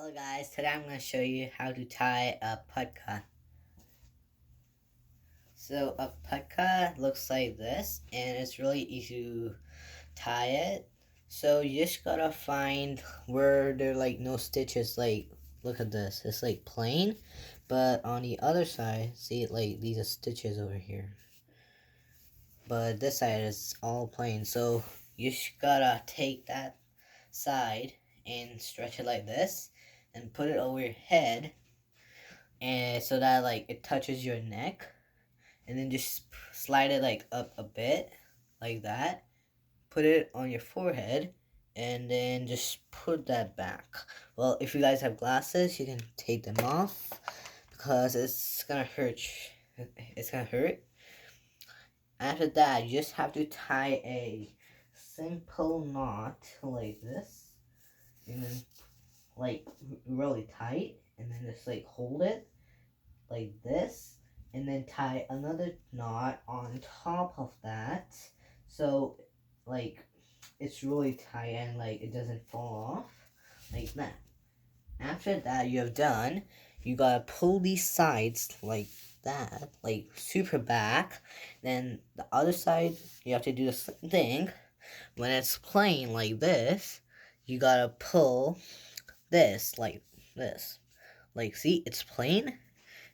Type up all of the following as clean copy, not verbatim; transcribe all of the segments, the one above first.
Hello guys, today I'm going to show you how to tie a patka. So a patka looks like this and it's really easy to tie it. So you just gotta find where there are like no stitches. Like look at this, it's like plain, but on the other side, see like these are stitches over here. But this side is all plain, so you just gotta take that side and stretch it like this and put it over your head, and so that like it touches your neck, and then just slide it like up a bit like that, put it on your forehead, and then just put that back. Well, if you guys have glasses, you can take them off because it's gonna hurt. It's gonna hurt. After that, you just have to tie a simple knot like this, and then like really tight, and then just like hold it like this, and then tie another knot on top of that, so like it's really tight and like it doesn't fall off like that. After that you have done, you gotta pull these sides like that, like super back. Then the other side you have to do the same thing. When it's plain like this, you gotta pull this like this. Like see, it's plain,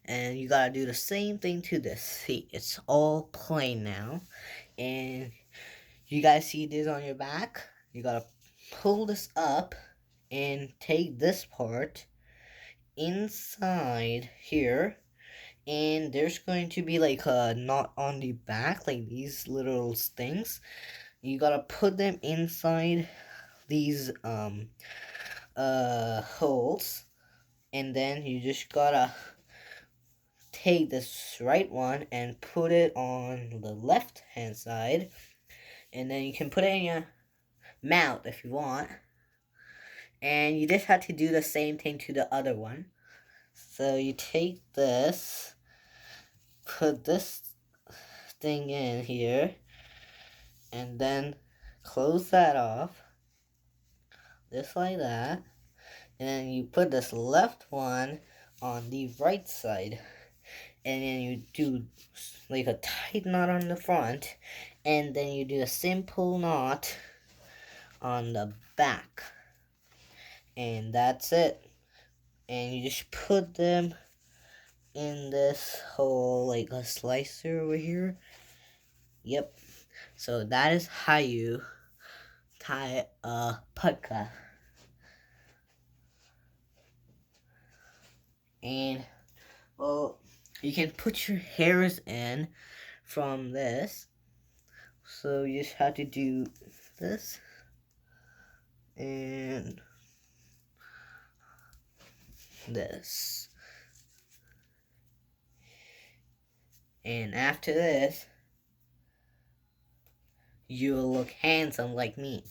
and you gotta do the same thing to this. See, it's all plain now, and you guys see this on your back. You gotta pull this up and take this part inside here, and there's going to be like a knot on the back, like these little things. You gotta put them inside these holes, and then you just gotta take this right one and put it on the left hand side, and then you can put it in your mouth if you want, and you just have to do the same thing to the other one. So you take this, put this thing in here, and then close that off just like that, and then you put this left one on the right side, and then you do like a tight knot on the front, and then you do a simple knot on the back, and that's it. And you just put them in this hole like a slicer over here. Yep, so that is how you tie a patka. And well, you can put your hairs in from this, so you just have to do this and this, and after this you will look handsome like me.